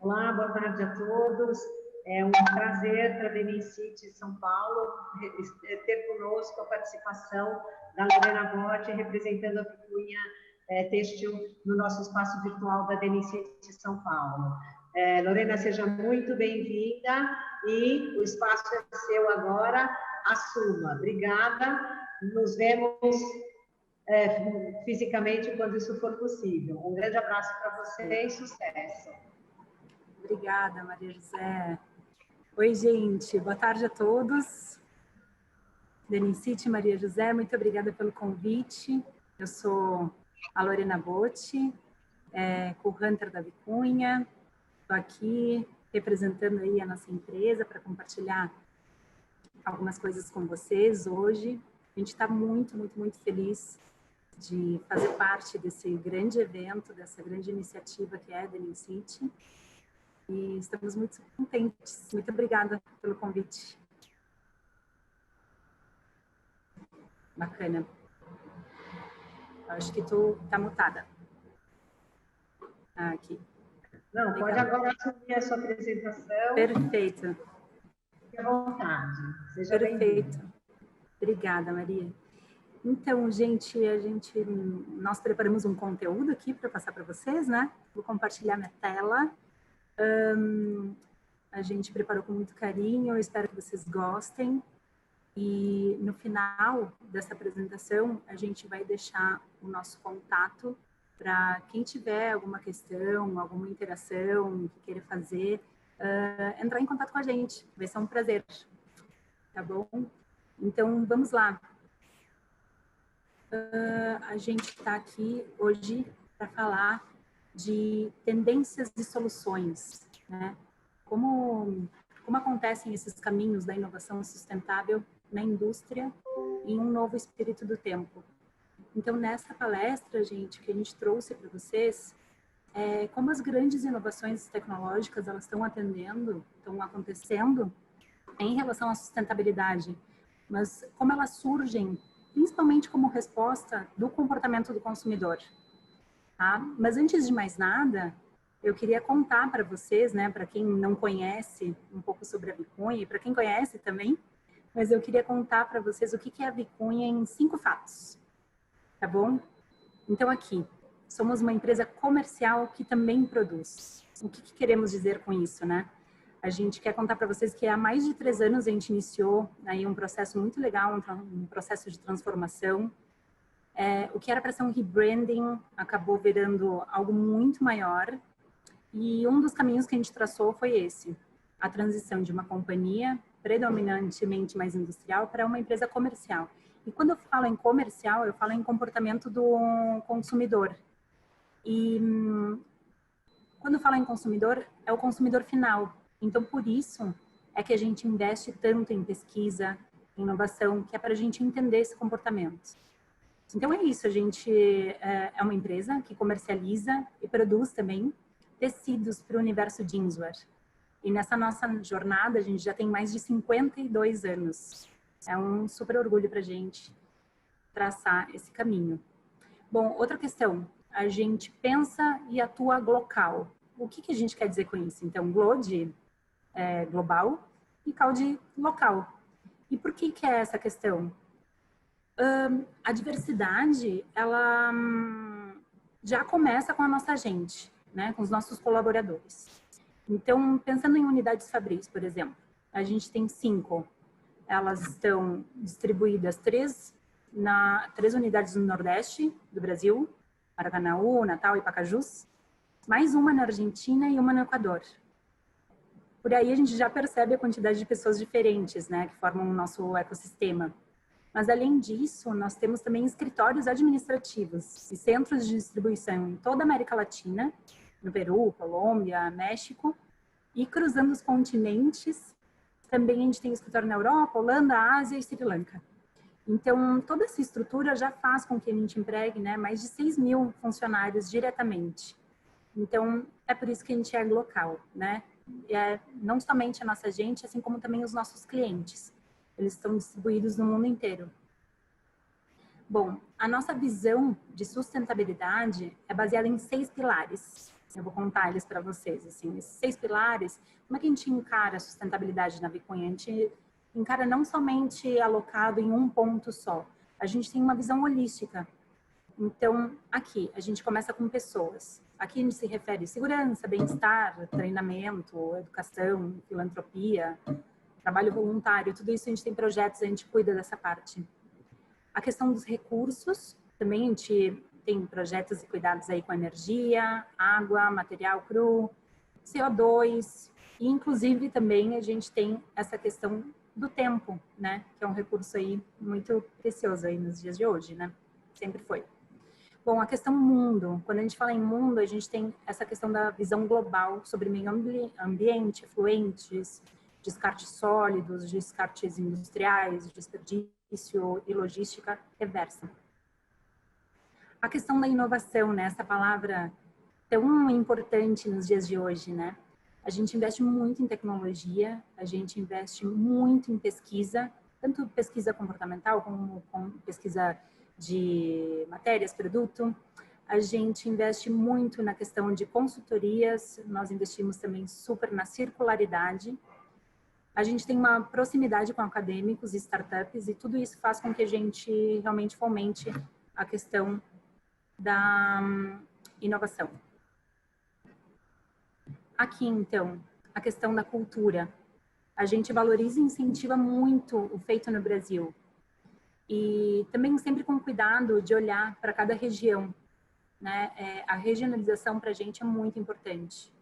Olá, boa tarde a todos. É um prazer para a Denicite São Paulo ter conosco a participação da Lorena Botti, representando a Vicunha Têxtil no nosso espaço virtual da Denicite São Paulo. Lorena, seja muito bem-vinda e o espaço é seu agora. Assuma. Obrigada. Nos vemos fisicamente quando isso for possível. Um grande abraço para você e sucesso. Obrigada, Maria José. Oi, gente. Boa tarde a todos. Denicite, Maria José, muito obrigada pelo convite. Eu sou a Lorena Botti, co-hunter da Vicunha. Estou aqui representando aí a nossa empresa para compartilhar algumas coisas com vocês hoje. A gente está muito, muito, muito feliz de fazer parte desse grande evento, dessa grande iniciativa que é a Denicite. E estamos muito contentes. Muito obrigada pelo convite. Bacana. Acho que tu tá mutada. Aqui. Não, legal. Pode agora assumir a sua apresentação. Perfeito. Fique à vontade. Seja perfeito. Obrigada, Maria. Então, gente, nós preparamos um conteúdo aqui para passar para vocês, né? Vou compartilhar minha tela. A gente preparou com muito carinho, eu espero que vocês gostem. E no final dessa apresentação, a gente vai deixar o nosso contato para quem tiver alguma questão, alguma interação que queira fazer, entrar em contato com a gente. Vai ser um prazer, tá bom? Então, vamos lá. A gente está aqui hoje para falar de tendências e soluções, né? Como acontecem esses caminhos da inovação sustentável na indústria em um novo espírito do tempo. Então, nessa palestra, gente, que a gente trouxe para vocês, como as grandes inovações tecnológicas elas estão acontecendo em relação à sustentabilidade, mas como elas surgem principalmente como resposta do comportamento do consumidor. Tá? Mas antes de mais nada, eu queria contar para vocês, né, para quem não conhece um pouco sobre a Vicunha e para quem conhece também, mas eu queria contar para vocês o que é a Vicunha em 5 fatos, tá bom? Então aqui, somos uma empresa comercial que também produz. O que queremos dizer com isso, né? A gente quer contar para vocês que há mais de 3 anos a gente iniciou aí um processo muito legal, um processo de transformação. O que era para ser um rebranding acabou virando algo muito maior. E um dos caminhos que a gente traçou foi esse, a transição de uma companhia predominantemente mais industrial para uma empresa comercial. E quando eu falo em comercial, eu falo em comportamento do consumidor. E quando eu falo em consumidor, é o consumidor final. Então, por isso é que a gente investe tanto em pesquisa, em inovação, que é para a gente entender esse comportamento. Então, é isso. A gente é uma empresa que comercializa e produz também tecidos para o universo jeanswear. E nessa nossa jornada, a gente já tem mais de 52 anos. É um super orgulho para a gente traçar esse caminho. Bom, outra questão. A gente pensa e atua local. O que a gente quer dizer com isso? Então, GLO de global e CAL de local. E por que é essa questão? A diversidade, ela já começa com a nossa gente, né? Com os nossos colaboradores. Então, pensando em unidades fabris, por exemplo, a gente tem 5. Elas estão distribuídas 3 unidades no Nordeste do Brasil, Maracanaú, Natal e Pacajus, mais uma na Argentina e uma no Equador. Por aí a gente já percebe a quantidade de pessoas diferentes, né, que formam o nosso ecossistema. Mas, além disso, nós temos também escritórios administrativos e centros de distribuição em toda a América Latina, no Peru, Colômbia, México, e cruzando os continentes, também a gente tem escritório na Europa, Holanda, Ásia e Sri Lanka. Então, toda essa estrutura já faz com que a gente empregue, né, mais de 6.000 funcionários diretamente. Então, é por isso que a gente é local, né? Não somente a nossa gente, assim como também os nossos clientes. Eles estão distribuídos no mundo inteiro. Bom, a nossa visão de sustentabilidade é baseada em 6 pilares. Eu vou contar eles para vocês. Assim, esses 6 pilares, como é que a gente encara a sustentabilidade na Vicunha? A gente encara não somente alocado em um ponto só. A gente tem uma visão holística. Então, aqui, a gente começa com pessoas. Aqui a gente se refere a segurança, bem-estar, treinamento, educação, filantropia, trabalho voluntário, tudo isso a gente tem projetos, a gente cuida dessa parte. A questão dos recursos, também a gente tem projetos e cuidados aí com energia, água, material cru, CO2, e inclusive também a gente tem essa questão do tempo, né? Que é um recurso aí muito precioso aí nos dias de hoje, né? Sempre foi. Bom, a questão mundo. Quando a gente fala em mundo, a gente tem essa questão da visão global sobre meio ambiente, efluentes, descartes sólidos, descartes industriais, desperdício e logística reversa. A questão da inovação, né? Essa palavra tão importante nos dias de hoje, né? A gente investe muito em tecnologia, a gente investe muito em pesquisa, tanto pesquisa comportamental como pesquisa de matérias, produto. A gente investe muito na questão de consultorias, nós investimos também super na circularidade. A gente tem uma proximidade com acadêmicos e startups e tudo isso faz com que a gente realmente fomente a questão da inovação. Aqui, então, a questão da cultura. A gente valoriza e incentiva muito o feito no Brasil. E também sempre com cuidado de olhar para cada região, né? A regionalização para a gente é muito importante.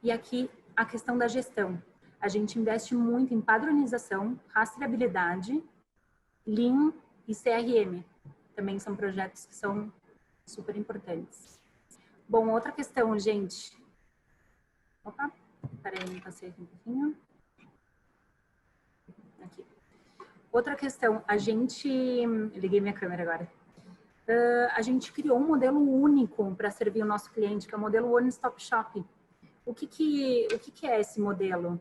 E aqui, a questão da gestão. A gente investe muito em padronização, rastreabilidade, Lean e CRM. Também são projetos que são super importantes. Bom, outra questão, gente. Opa, peraí, me passei aqui um pouquinho. Aqui. Outra questão, a gente... Liguei minha câmera agora. A gente criou um modelo único para servir o nosso cliente, que é o modelo One Stop Shop. O que é esse modelo?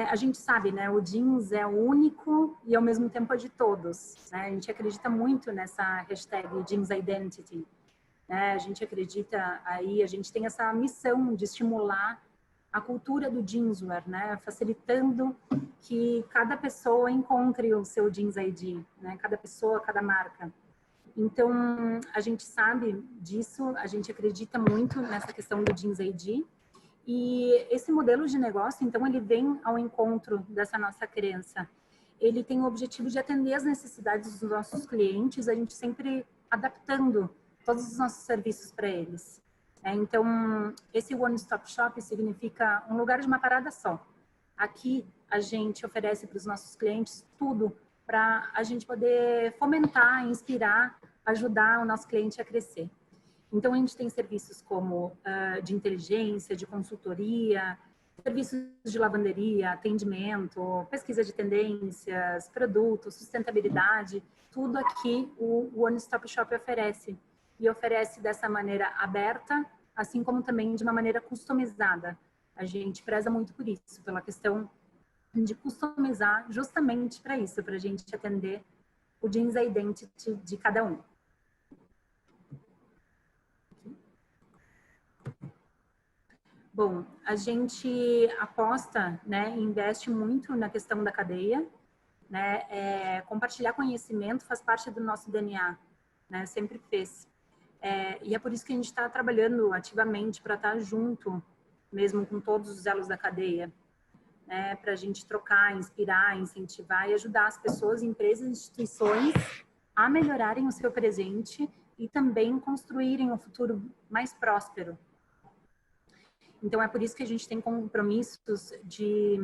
A gente sabe, né? O jeans é único e ao mesmo tempo é de todos. Né? A gente acredita muito nessa hashtag Jeans Identity. Né? A gente acredita aí, a gente tem essa missão de estimular a cultura do jeanswear, né? Facilitando que cada pessoa encontre o seu Jeans ID, né? Cada pessoa, cada marca. Então, a gente sabe disso, a gente acredita muito nessa questão do Jeans ID. E esse modelo de negócio, então, ele vem ao encontro dessa nossa crença. Ele tem o objetivo de atender as necessidades dos nossos clientes, a gente sempre adaptando todos os nossos serviços para eles. Então, esse One Stop Shop significa um lugar de uma parada só. Aqui, a gente oferece para os nossos clientes tudo para a gente poder fomentar, inspirar, ajudar o nosso cliente a crescer. Então, a gente tem serviços como de inteligência, de consultoria, serviços de lavanderia, atendimento, pesquisa de tendências, produtos, sustentabilidade, tudo aqui o One Stop Shop oferece. E oferece dessa maneira aberta, assim como também de uma maneira customizada. A gente preza muito por isso, pela questão de customizar justamente para isso, para a gente atender o Jeans Identity de cada um. Bom, a gente aposta, né, investe muito na questão da cadeia, né, compartilhar conhecimento faz parte do nosso DNA, né, sempre fez. E é por isso que a gente está trabalhando ativamente para estar junto, mesmo com todos os elos da cadeia, né, para a gente trocar, inspirar, incentivar e ajudar as pessoas, empresas e instituições a melhorarem o seu presente e também construírem um futuro mais próspero. Então, é por isso que a gente tem compromissos de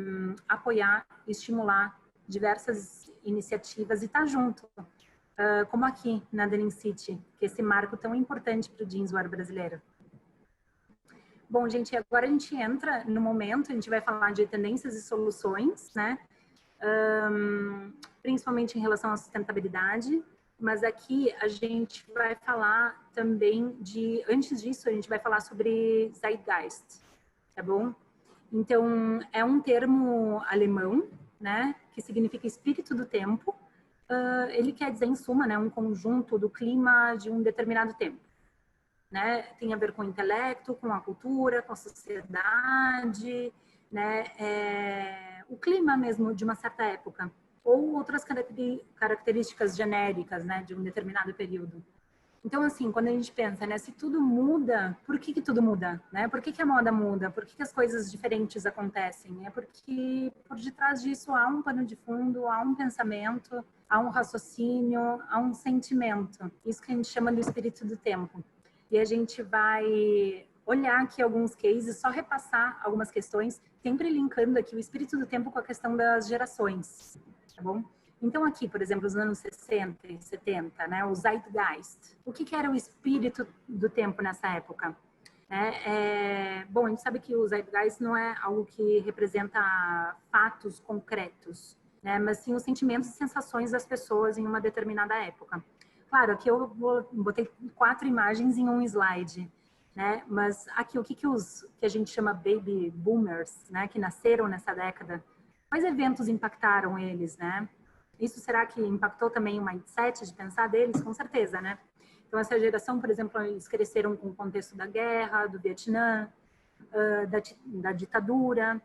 apoiar, estimular diversas iniciativas e estar junto. Como aqui na Denim City, que é esse marco tão importante para o jeanswear brasileiro. Bom, gente, agora a gente entra no momento, a gente vai falar de tendências e soluções, né? Principalmente em relação à sustentabilidade, mas aqui a gente vai falar também de, antes disso, a gente vai falar sobre Zeitgeist, tá bom? Então, é um termo alemão, né, que significa espírito do tempo. Ele quer dizer, em suma, né, um conjunto do clima de um determinado tempo. né? Tem a ver com o intelecto, com a cultura, com a sociedade, né? O clima mesmo de uma certa época, ou outras características genéricas, né, de um determinado período. Então, assim, quando a gente pensa, né, se tudo muda, por que tudo muda, né? Por que a moda muda? Por que as coisas diferentes acontecem? É porque por detrás disso há um pano de fundo, há um pensamento, há um raciocínio, há um sentimento. Isso que a gente chama do espírito do tempo. E a gente vai olhar aqui alguns cases, só repassar algumas questões, sempre linkando aqui o espírito do tempo com a questão das gerações, tá bom? Então, aqui, por exemplo, os anos 60 e 70, né, o Zeitgeist. O que era o espírito do tempo nessa época? Bom, a gente sabe que o Zeitgeist não é algo que representa fatos concretos, né, mas sim os sentimentos e sensações das pessoas em uma determinada época. Claro, aqui eu botei 4 imagens em um slide, né, mas aqui o que a gente chama baby boomers, né, que nasceram nessa década, quais eventos impactaram eles, né? Isso será que impactou também o mindset de pensar deles? Com certeza, né? Então, essa geração, por exemplo, eles cresceram com o contexto da guerra, do Vietnã, da ditadura,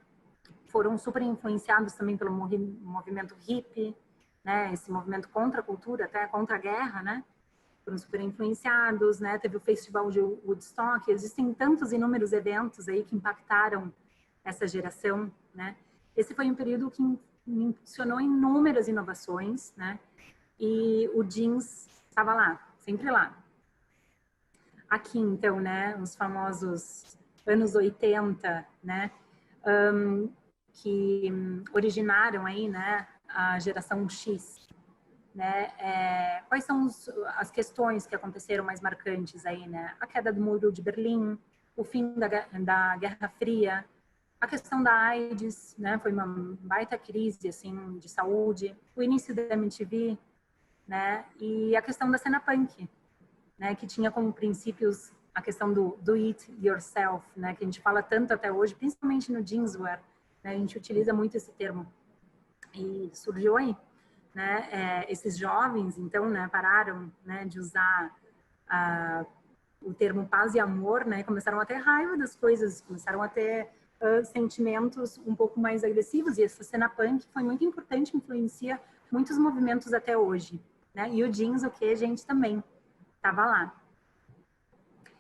foram super influenciados também pelo movimento hippie, né? Esse movimento contra a cultura, até contra a guerra, né? Foram super influenciados, né? Teve o Festival de Woodstock, existem tantos inúmeros eventos aí que impactaram essa geração, né? Esse foi um período que impulsionou inúmeras inovações, né? E o jeans estava lá, sempre lá. Aqui, então, né, os famosos anos 80, né, que originaram aí, né, a geração X, né? Quais são as questões que aconteceram mais marcantes aí, né? A queda do Muro de Berlim, o fim da Guerra Fria, a questão da AIDS, né, foi uma baita crise, assim, de saúde, o início da MTV, né, e a questão da cena punk, né, que tinha como princípios a questão do it yourself, né, que a gente fala tanto até hoje, principalmente no jeanswear, né, a gente utiliza muito esse termo. E surgiu aí, né, esses jovens, então, né, pararam, né, de usar o termo paz e amor, né, começaram a ter raiva das coisas, começaram a ter sentimentos um pouco mais agressivos, e essa cena punk foi muito importante, influencia muitos movimentos até hoje, né? E o jeans, o que, gente, também estava lá.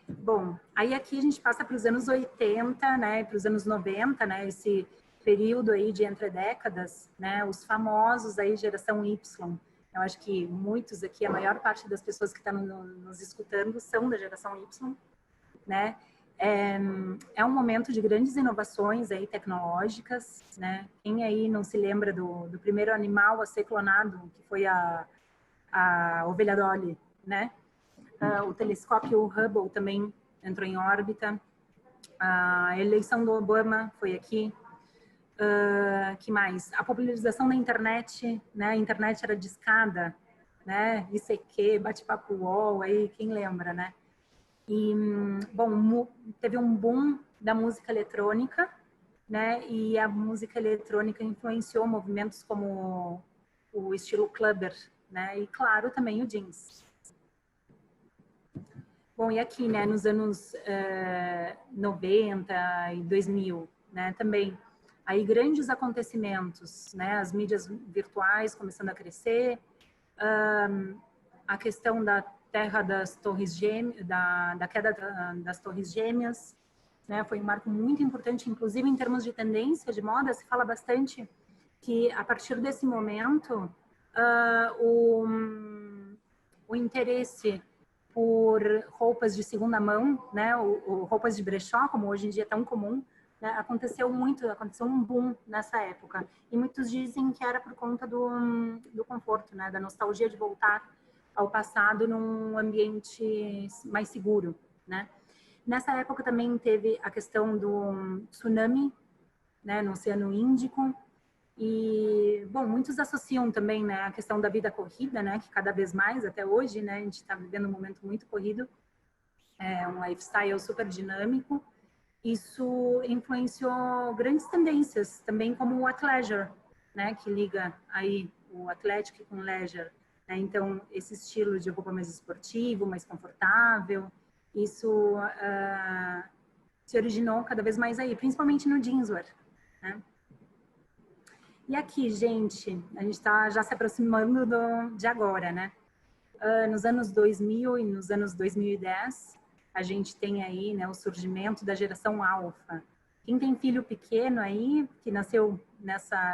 Bom, aí aqui a gente passa para os anos 80, né, para os anos 90, né, esse período aí de entre décadas, né, os famosos aí geração Y. Eu acho que muitos aqui, a maior parte das pessoas que estão nos escutando são da geração Y, né? É um momento de grandes inovações aí tecnológicas, né? Quem aí não se lembra do primeiro animal a ser clonado, que foi a ovelha Dolly, né? O telescópio Hubble também entrou em órbita. A eleição do Obama foi aqui. Que mais? A popularização da internet, né? A internet era discada, né? ICQ, bate-papo UOL, aí quem lembra, né? E, bom, teve um boom da música eletrônica, né? E a música eletrônica influenciou movimentos como o estilo clubber, né? E, claro, também o jeans. Bom, e aqui, né, nos anos 90 e 2000, né, também, aí grandes acontecimentos, né, as mídias virtuais começando a crescer, a questão da terra das torres gêmeas, da queda das torres gêmeas, né, foi um marco muito importante, inclusive em termos de tendência de moda, se fala bastante que a partir desse momento o interesse por roupas de segunda mão, né, ou roupas de brechó, como hoje em dia é tão comum, né, aconteceu um boom nessa época. E muitos dizem que era por conta do conforto, né, da nostalgia de voltar ao passado num ambiente mais seguro, né. Nessa época também teve a questão do tsunami, né, no Oceano Índico, e, bom, muitos associam também, né, a questão da vida corrida, né, que cada vez mais, até hoje, né, a gente está vivendo um momento muito corrido, um lifestyle super dinâmico. Isso influenciou grandes tendências, também como o athleisure, né, que liga aí o athletic com leisure, né, então esse estilo de roupa mais esportivo, mais confortável, isso se originou cada vez mais aí, principalmente no jeanswear, né? E aqui, gente, a gente está já se aproximando de agora, né? Nos anos 2000 e nos anos 2010, a gente tem aí, né, o surgimento da geração alfa. Quem tem filho pequeno aí, que nasceu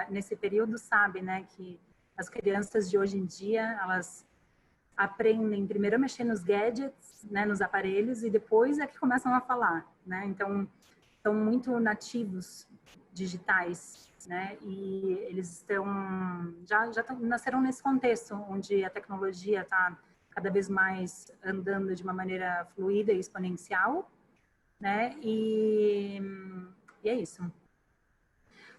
nesse período, sabe, né, que as crianças de hoje em dia, elas aprendem primeiro a mexer nos gadgets, né, nos aparelhos, e depois é que começam a falar, né? Então, são muito nativos digitais, né? E eles já nasceram nesse contexto onde a tecnologia está cada vez mais andando de uma maneira fluida e exponencial, né? E é isso.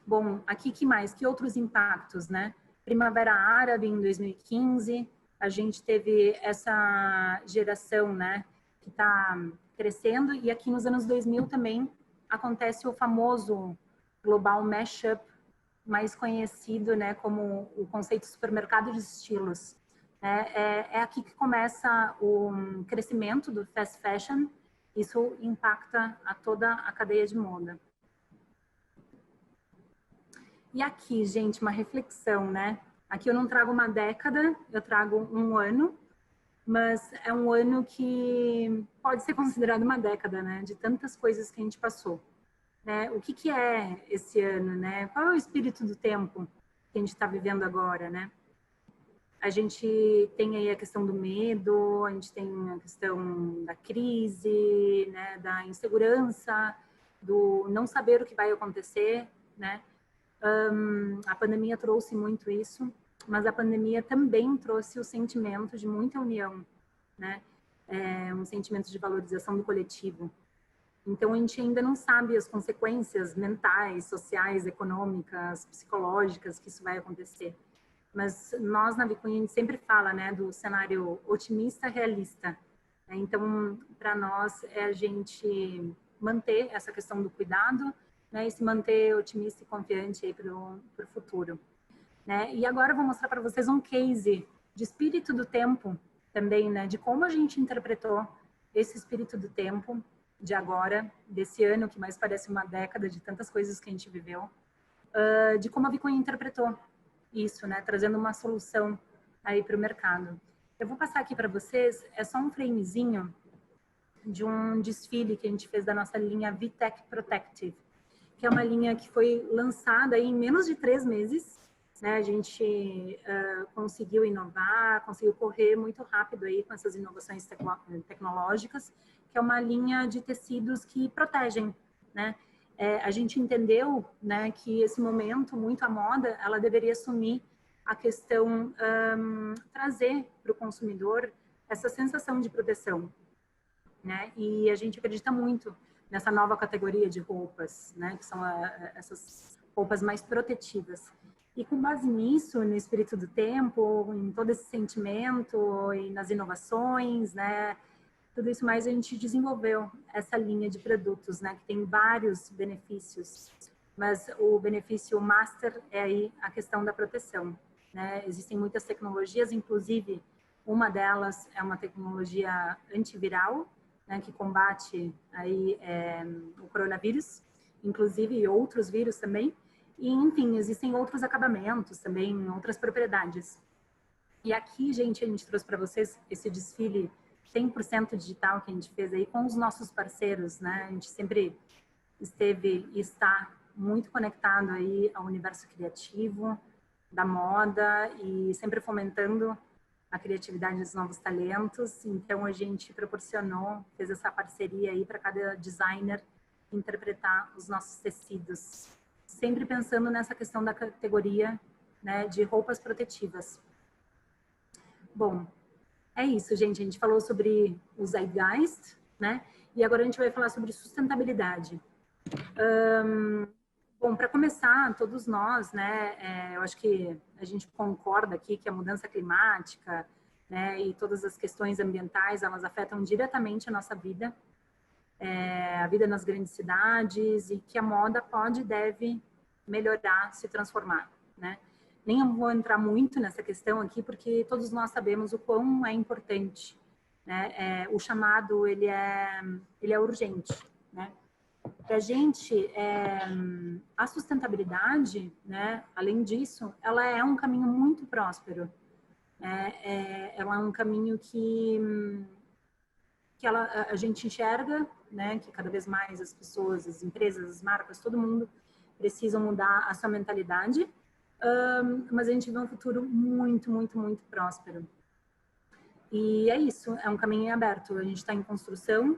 Bom, aqui que mais? Que outros impactos, né? Primavera Árabe em 2015, a gente teve essa geração, né, que está crescendo, e aqui nos anos 2000 também acontece o famoso Global Mashup, mais conhecido, né, como o conceito supermercado de estilos. É aqui que começa o crescimento do fast fashion, isso impacta a toda a cadeia de moda. E aqui, gente, uma reflexão, né? Aqui eu não trago uma década, eu trago um ano, mas é um ano que pode ser considerado uma década, né? De tantas coisas que a gente passou. Né? O que é esse ano, né? Qual é o espírito do tempo que a gente está vivendo agora, né? A gente tem aí a questão do medo, a gente tem a questão da crise, né? Da insegurança, do não saber o que vai acontecer, né? A pandemia trouxe muito isso, mas a pandemia também trouxe o sentimento de muita união, né? Um sentimento de valorização do coletivo. Então, a gente ainda não sabe as consequências mentais, sociais, econômicas, psicológicas que isso vai acontecer. Mas nós, na Vicunha, a gente sempre fala, né, do cenário otimista realista. Então, para nós, é a gente manter essa questão do cuidado, né, e se manter otimista e confiante aí para o futuro. Né? E agora eu vou mostrar para vocês um case de espírito do tempo também, né, de como a gente interpretou esse espírito do tempo de agora, desse ano, que mais parece uma década de tantas coisas que a gente viveu, de como a Vicunha interpretou isso, né, trazendo uma solução aí para o mercado. Eu vou passar aqui para vocês, é só um framezinho de um desfile que a gente fez da nossa linha VTech Protective, que é uma linha que foi lançada em menos de 3 meses, né? A gente conseguiu inovar, conseguiu correr muito rápido aí com essas inovações tecnológicas, que é uma linha de tecidos que protegem, né? A gente entendeu, né, que esse momento, muito a moda, ela deveria assumir a questão, trazer para o consumidor essa sensação de proteção, né? E a gente acredita muito nessa nova categoria de roupas, né? Que são essas roupas mais protetivas. E com base nisso, no espírito do tempo, em todo esse sentimento e nas inovações, né? Tudo isso mais, a gente desenvolveu essa linha de produtos, né? Que tem vários benefícios, mas o benefício master é aí a questão da proteção, né? Existem muitas tecnologias, inclusive uma delas é uma tecnologia antiviral, né, que combate aí o coronavírus, inclusive outros vírus também. E, enfim, existem outros acabamentos também, outras propriedades. E aqui, gente, a gente trouxe para vocês esse desfile 100% digital que a gente fez aí com os nossos parceiros, né? A gente sempre esteve e está muito conectado aí ao universo criativo, da moda e sempre fomentando a criatividade dos novos talentos. Então, a gente proporcionou, fez essa parceria aí para cada designer interpretar os nossos tecidos, sempre pensando nessa questão da categoria, né, de roupas protetivas. Bom, é isso, gente. A gente falou sobre o Zeitgeist, né? E agora a gente vai falar sobre sustentabilidade. Bom, para começar, todos nós, né, eu acho que a gente concorda aqui que a mudança climática, né, e todas as questões ambientais, elas afetam diretamente a nossa vida, a vida nas grandes cidades, e que a moda pode e deve melhorar, se transformar, né? Nem vou entrar muito nessa questão aqui, porque todos nós sabemos o quão é importante, né? O chamado, ele é urgente, né? Para a gente, a sustentabilidade, né, além disso, ela é um caminho muito próspero, né? Ela é um caminho que a gente enxerga, né, que cada vez mais as pessoas, as empresas, as marcas, todo mundo precisam mudar a sua mentalidade, mas a gente vê um futuro muito, muito, muito próspero. E é isso, é um caminho em aberto, a gente está em construção,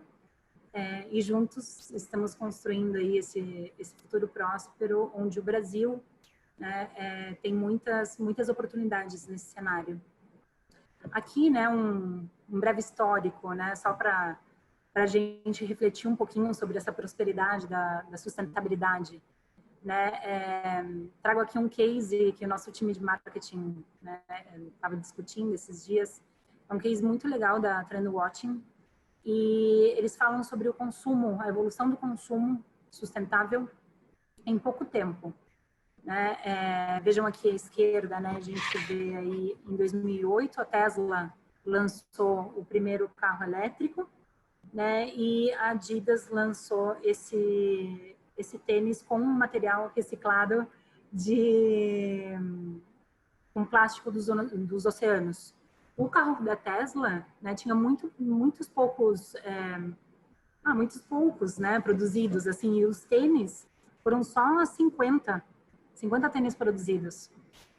e juntos estamos construindo aí esse futuro próspero, onde o Brasil, né, tem muitas oportunidades nesse cenário. Aqui, né, um breve histórico, né, só para a gente refletir um pouquinho sobre essa prosperidade da sustentabilidade, né? Trago aqui um case que o nosso time de marketing, né, estava discutindo esses dias. É um case muito legal da Trendwatching, e eles falam sobre o consumo, a evolução do consumo sustentável em pouco tempo, né? Vejam aqui à esquerda, né? A gente vê aí em 2008 a Tesla lançou o primeiro carro elétrico, né? E a Adidas lançou esse tênis com um material reciclado com plástico dos oceanos. O carro da Tesla, né, tinha muitos poucos, né, produzidos, assim, e os tênis foram só 50 tênis produzidos.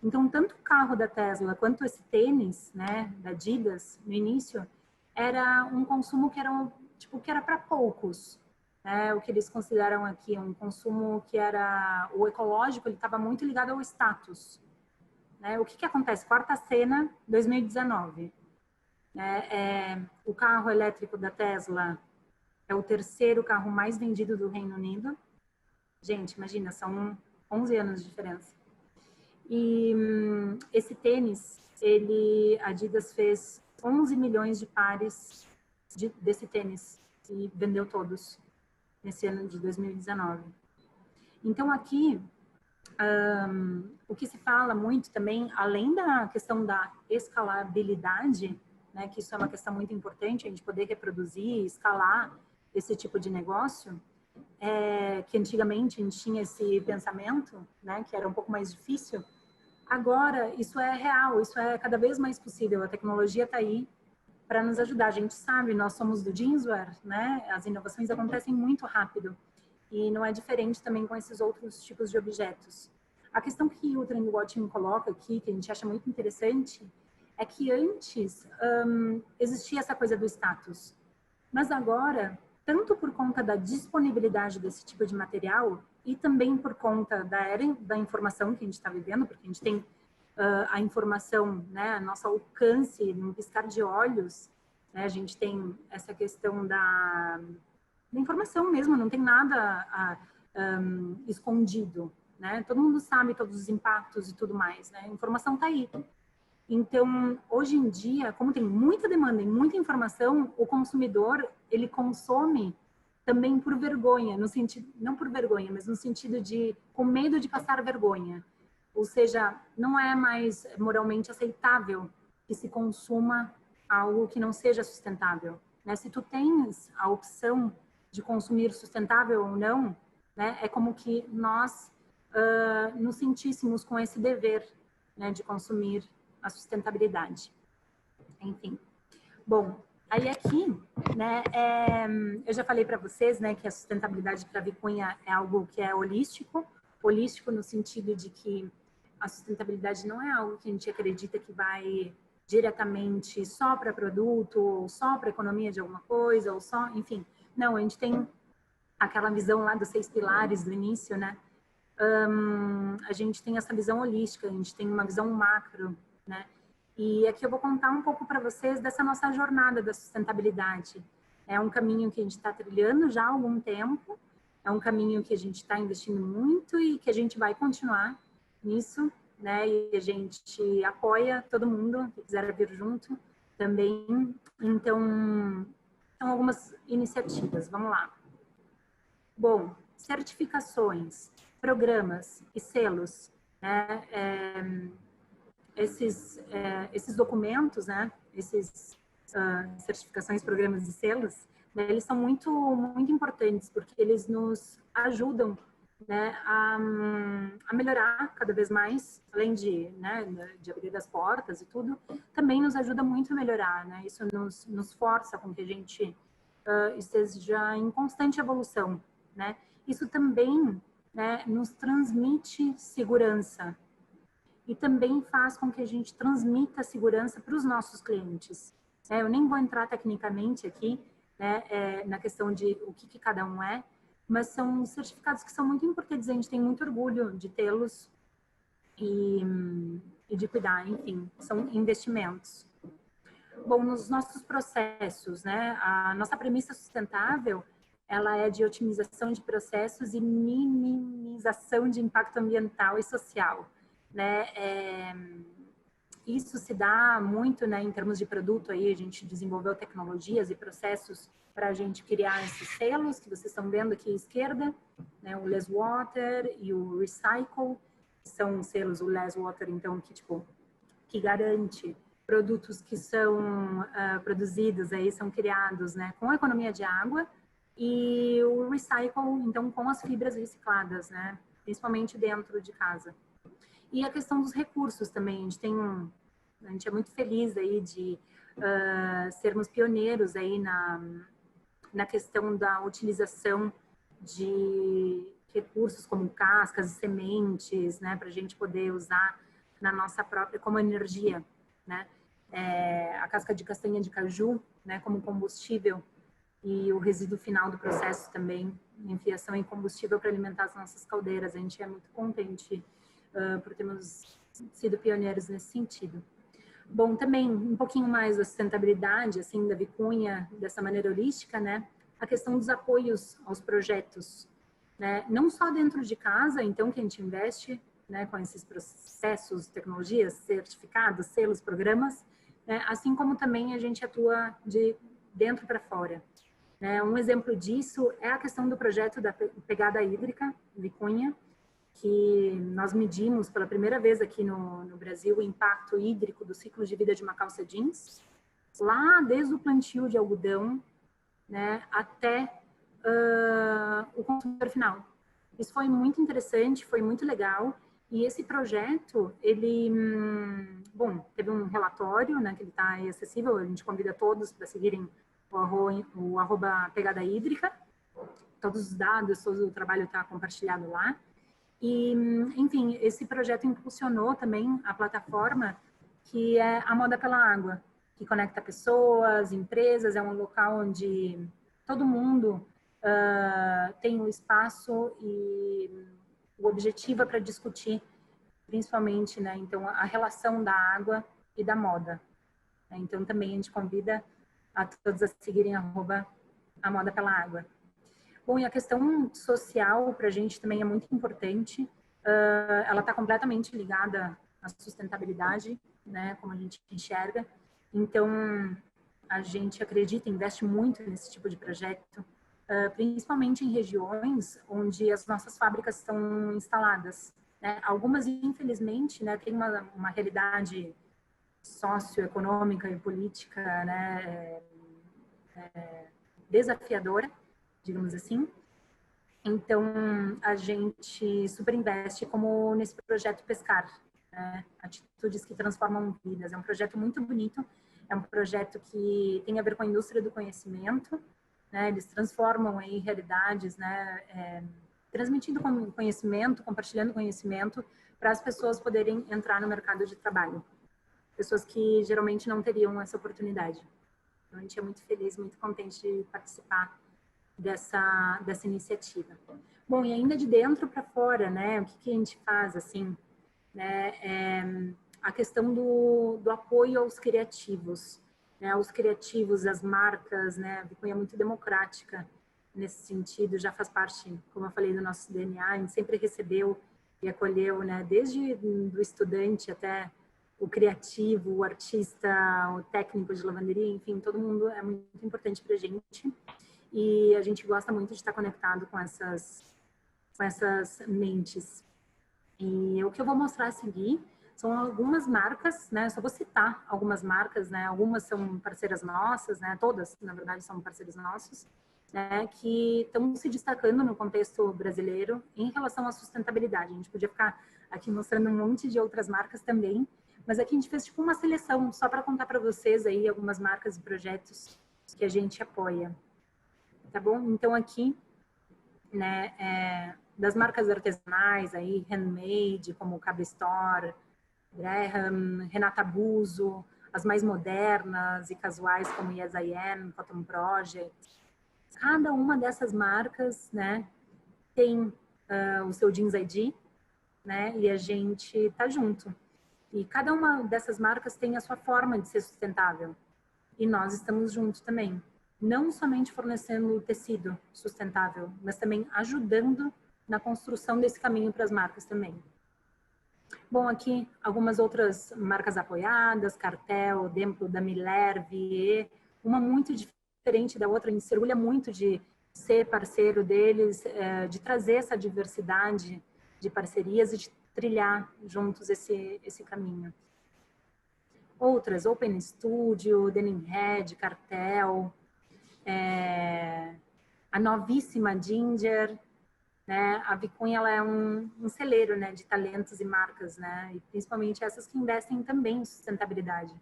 Então, tanto o carro da Tesla quanto esse tênis, né, da Adidas, no início, era um consumo que era para poucos, né? O que eles consideram aqui um consumo que era o ecológico, ele estava muito ligado ao status, né? O que acontece? Quarta cena, 2019, né? O carro elétrico da Tesla é o terceiro carro mais vendido do Reino Unido. Gente, imagina, são 11 anos de diferença. E esse tênis, a Adidas fez 11 milhões de pares desse tênis e vendeu todos nesse ano de 2019. Então, aqui, o que se fala muito também, além da questão da escalabilidade, né, que isso é uma questão muito importante, a gente poder reproduzir, escalar esse tipo de negócio, que antigamente a gente tinha esse pensamento, né, que era um pouco mais difícil. Agora, isso é real, isso é cada vez mais possível, a tecnologia está aí para nos ajudar. A gente sabe, nós somos do jeanswear, né, as inovações acontecem muito rápido, e não é diferente também com esses outros tipos de objetos. A questão que o Trendwatching coloca aqui, que a gente acha muito interessante, é que antes existia essa coisa do status, mas agora, tanto por conta da disponibilidade desse tipo de material e também por conta da era da informação que a gente está vivendo, porque a gente tem a informação, né, nosso alcance, num piscar de olhos, né, a gente tem essa questão da informação mesmo, não tem nada escondido, né? Todo mundo sabe todos os impactos e tudo mais, né? A informação está aí. Então, hoje em dia, como tem muita demanda e muita informação, o consumidor, ele consome também por vergonha, no sentido, não por vergonha, mas no sentido de, com medo de passar vergonha. Ou seja, não é mais moralmente aceitável que se consuma algo que não seja sustentável, né? Se tu tens a opção de consumir sustentável ou não, né, é como que nós nos sentíssemos com esse dever, né, de consumir a sustentabilidade. Enfim. Bom, aí aqui, né, eu já falei para vocês, né, que a sustentabilidade para a Vicunha é algo que é holístico no sentido de que a sustentabilidade não é algo que a gente acredita que vai diretamente só para produto, ou só para economia de alguma coisa, ou só, enfim. Não, a gente tem aquela visão lá dos 6 pilares do início, né? A gente tem essa visão holística, a gente tem uma visão macro, né? E aqui eu vou contar um pouco para vocês dessa nossa jornada da sustentabilidade. É um caminho que a gente está trilhando já há algum tempo, é um caminho que a gente está investindo muito e que a gente vai continuar nisso, né? E a gente apoia todo mundo que quiser vir junto também. Então, são algumas iniciativas. Vamos lá. Bom, certificações, programas e selos, né? Esses documentos, né? Esses certificações, programas e selos, né, eles são muito importantes, porque eles nos ajudam, né, a melhorar cada vez mais, além de, né, de abrir as portas e tudo, também nos ajuda muito a melhorar, né? Isso nos força com que a gente esteja em constante evolução, né? Isso também, né, nos transmite segurança e também faz com que a gente transmita segurança para os nossos clientes. Eu nem vou entrar tecnicamente aqui, né, na questão de o que cada um é, mas são certificados que são muito importantes, a gente tem muito orgulho de tê-los e de cuidar, enfim, são investimentos. Bom, nos nossos processos, né, a nossa premissa sustentável, ela é de otimização de processos e minimização de impacto ambiental e social, né, isso se dá muito, né, em termos de produto aí, a gente desenvolveu tecnologias e processos para a gente criar esses selos que vocês estão vendo aqui à esquerda, né, o Less Water e o Recycle, são selos, o Less Water, então, que garante produtos que são produzidos aí, são criados, né, com a economia de água, e o Recycle, então, com as fibras recicladas, né, principalmente dentro de casa. E a questão dos recursos também, a gente é muito feliz aí de sermos pioneiros aí na questão da utilização de recursos como cascas e sementes, né, para a gente poder usar na nossa própria, como energia, né, a casca de castanha de caju, né, como combustível, e o resíduo final do processo também, em fiação em combustível para alimentar as nossas caldeiras. A gente é muito contente por termos sido pioneiros nesse sentido. Bom, também um pouquinho mais da sustentabilidade, assim, da Vicunha, dessa maneira holística, né? A questão dos apoios aos projetos, né? Não só dentro de casa, então, que a gente investe, né, com esses processos, tecnologias, certificados, selos, programas, né? Assim como também a gente atua de dentro para fora. Né? Um exemplo disso é a questão do projeto da pegada hídrica, Vicunha, que nós medimos pela primeira vez aqui no Brasil o impacto hídrico do ciclo de vida de uma calça jeans, lá desde o plantio de algodão, né, até o consumidor final. Isso foi muito interessante, foi muito legal, e esse projeto, ele, teve um relatório, né, que ele está aí acessível, a gente convida todos para seguirem o arroba Pegada Hídrica, todos os dados, todo o trabalho está compartilhado lá. E, enfim, esse projeto impulsionou também a plataforma que é a Moda pela Água, que conecta pessoas, empresas, é um local onde todo mundo tem um espaço e o objetivo é para discutir, principalmente, né, então, a relação da água e da moda. Então, também a gente convida a todos a seguirem a Moda pela Água. Bom, e a questão social para a gente também é muito importante. Ela está completamente ligada à sustentabilidade, né, como a gente enxerga. Então, a gente acredita, investe muito nesse tipo de projeto, principalmente em regiões onde as nossas fábricas estão instaladas. Né? Algumas, infelizmente, né, têm uma realidade socioeconômica e política, né, desafiadora, digamos assim. Então, a gente super investe como nesse projeto Pescar, né? Atitudes que transformam vidas. É um projeto muito bonito, é um projeto que tem a ver com a indústria do conhecimento, né? Eles transformam aí realidades, né? Transmitindo conhecimento, compartilhando conhecimento para as pessoas poderem entrar no mercado de trabalho. Pessoas que geralmente não teriam essa oportunidade. Então, a gente é muito feliz, muito contente de participar dessa iniciativa. Bom, e ainda de dentro para fora, né, o que a gente faz, assim, né, a questão do apoio aos criativos, né, os criativos, as marcas, né, a Vicunha é muito democrática nesse sentido, já faz parte, como eu falei, do nosso DNA, a gente sempre recebeu e acolheu, né, desde do estudante até o criativo, o artista, o técnico de lavanderia, enfim, todo mundo é muito importante para a gente. E a gente gosta muito de estar conectado com essas mentes. E o que eu vou mostrar a seguir são algumas marcas, né? Só vou citar algumas marcas, né? Algumas são parceiras nossas, né? Todas, na verdade, são parceiros nossos, né? Que estão se destacando no contexto brasileiro em relação à sustentabilidade. A gente podia ficar aqui mostrando um monte de outras marcas também, mas aqui a gente fez tipo uma seleção só para contar para vocês aí algumas marcas e projetos que a gente apoia, tá bom? Então aqui, né? Das marcas artesanais aí, handmade, como Cabo Store, Graham, Renata Buso, as mais modernas e casuais como Yes I Am, Cotton Project. Cada uma dessas marcas, né, tem o seu Jeans ID, né, e a gente tá junto. E cada uma dessas marcas tem a sua forma de ser sustentável. E nós estamos juntos também. Não somente fornecendo tecido sustentável, mas também ajudando na construção desse caminho para as marcas também. Bom, aqui algumas outras marcas apoiadas, Cartel, Demplo, da Miller, Vie, uma muito diferente da outra, a gente se orgulha muito de ser parceiro deles, de trazer essa diversidade de parcerias e de trilhar juntos esse caminho. Outras, Open Studio, Denim Head, Cartel, a novíssima Ginger, né? A Vicunha, ela é um celeiro, né, de talentos e marcas, né? E principalmente essas que investem também em sustentabilidade.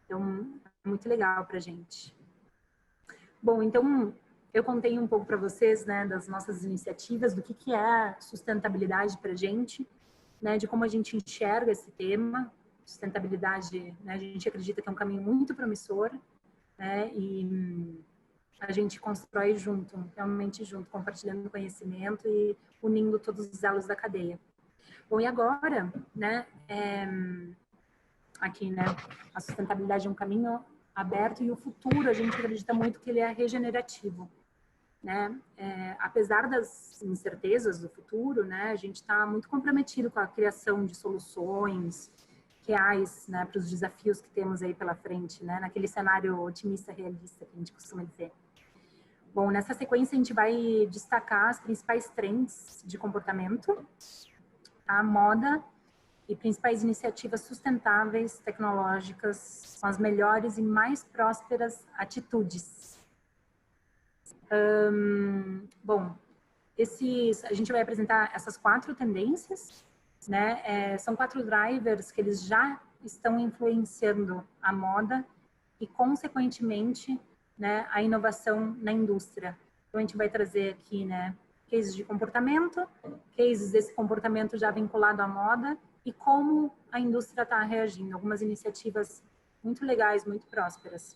Então, é muito legal para a gente. Bom, então, eu contei um pouco para vocês, né, das nossas iniciativas, do que é sustentabilidade para a gente, né, de como a gente enxerga esse tema. Sustentabilidade, né, a gente acredita que é um caminho muito promissor, né, e a gente constrói junto, realmente junto, compartilhando conhecimento e unindo todos os elos da cadeia. Bom, e agora, né, aqui, né, a sustentabilidade é um caminho aberto e o futuro, a gente acredita muito que ele é regenerativo, né? Apesar das incertezas do futuro, né, a gente está muito comprometido com a criação de soluções reais, né, para os desafios que temos aí pela frente, né, naquele cenário otimista, realista que a gente costuma dizer. Bom, nessa sequência a gente vai destacar as principais trends de comportamento, a moda e principais iniciativas sustentáveis, tecnológicas, com as melhores e mais prósperas atitudes. Bom, a gente vai apresentar essas 4 tendências, né? São 4 drivers que eles já estão influenciando a moda e, consequentemente, né, a inovação na indústria. Então, a gente vai trazer aqui, né, cases de comportamento, cases desse comportamento já vinculado à moda e como a indústria está reagindo. Algumas iniciativas muito legais, muito prósperas.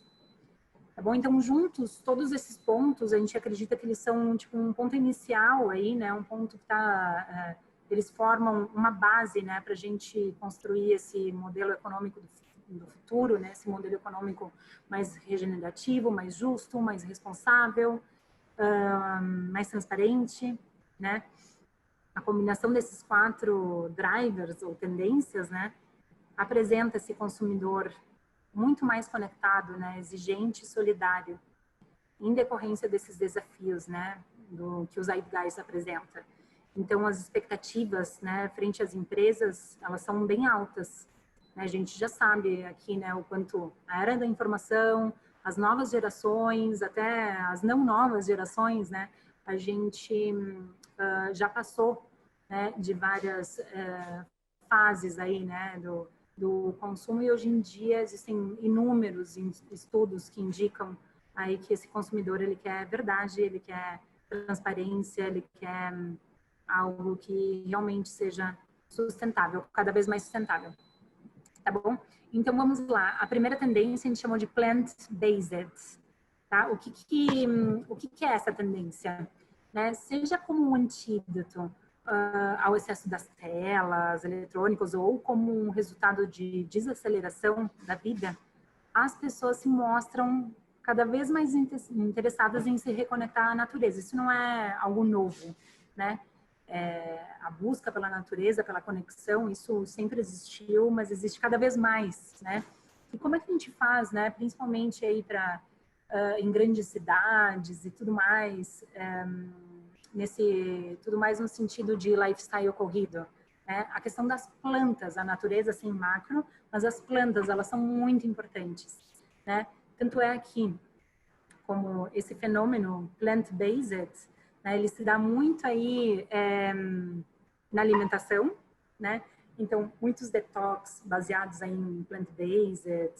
Tá bom? Então, juntos, todos esses pontos, a gente acredita que eles são tipo um ponto inicial aí, né, um ponto que tá, eles formam uma base, né, para a gente construir esse modelo econômico do futuro, né, esse modelo econômico mais regenerativo, mais justo, mais responsável, mais transparente, né? A combinação desses 4 drivers ou tendências, né, apresenta esse consumidor muito mais conectado, né, exigente e solidário, em decorrência desses desafios, né, do que o Zeitgeist apresenta. Então, as expectativas, né, frente às empresas, elas são bem altas. A gente já sabe aqui, né, o quanto a era da informação, as novas gerações, até as não novas gerações, né, a gente já passou, né, de várias fases aí, né, do consumo, e hoje em dia existem inúmeros estudos que indicam aí que esse consumidor, ele quer verdade, ele quer transparência, ele quer algo que realmente seja sustentável, cada vez mais sustentável. Tá bom? Então, vamos lá. A primeira tendência a gente chamou de plant-based, tá? O que é essa tendência? Né? Seja como um antídoto ao excesso das telas eletrônicas ou como um resultado de desaceleração da vida, as pessoas se mostram cada vez mais interessadas em se reconectar à natureza. Isso não é algo novo, né? A busca pela natureza, pela conexão, isso sempre existiu, mas existe cada vez mais, né? E como é que a gente faz, né? Principalmente aí em grandes cidades e tudo mais, tudo mais no sentido de lifestyle corrido, né? A questão das plantas, a natureza assim macro, mas as plantas, elas são muito importantes, né? Tanto é que, como esse fenômeno plant-based, né, ele se dá muito aí na alimentação, né? Então, muitos detox baseados aí em plant-based,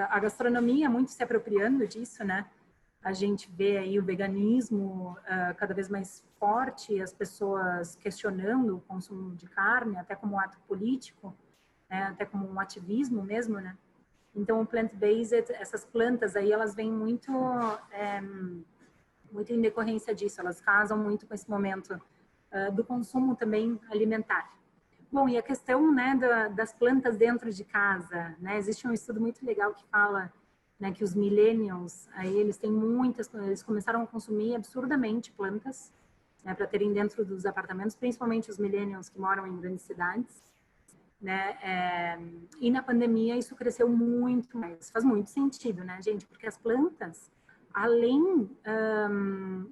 a gastronomia muito se apropriando disso, né? A gente vê aí o veganismo cada vez mais forte, as pessoas questionando o consumo de carne, até como um ato político, né? Até como um ativismo mesmo, né? Então, o plant-based, essas plantas aí, elas vêm muito, muito em decorrência disso, elas casam muito com esse momento do consumo também alimentar. Bom, e a questão, né, das plantas dentro de casa, né? Existe um estudo muito legal que fala, né, que os millennials, aí eles têm eles começaram a consumir absurdamente plantas, né, para terem dentro dos apartamentos, principalmente os millennials que moram em grandes cidades, né? E na pandemia isso cresceu muito mais. Faz muito sentido, né, gente? Porque as plantas, além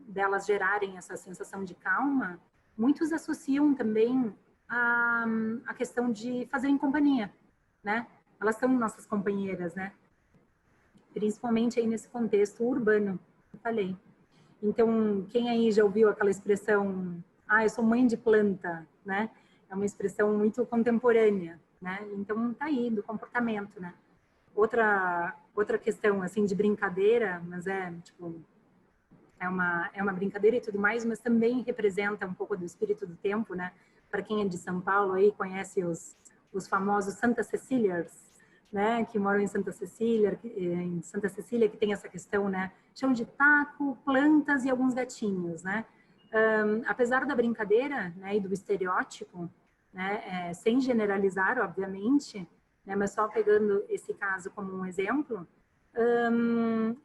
delas gerarem essa sensação de calma, muitos associam também a questão de fazerem companhia, né? Elas são nossas companheiras, né? Principalmente aí nesse contexto urbano, eu falei. Então, quem aí já ouviu aquela expressão, eu sou mãe de planta, né? É uma expressão muito contemporânea, né? Então, tá aí, do comportamento, né? Outra questão, assim, de brincadeira, mas tipo, é uma brincadeira e tudo mais, mas também representa um pouco do espírito do tempo, né? Para quem é de São Paulo aí, conhece os famosos Santa Cecílias, né, que moram em Santa Cecília, que tem essa questão, né, chão de taco, plantas e alguns gatinhos, né. Apesar da brincadeira, né, e do estereótipo, né, sem generalizar, obviamente, né, mas só pegando esse caso como um exemplo,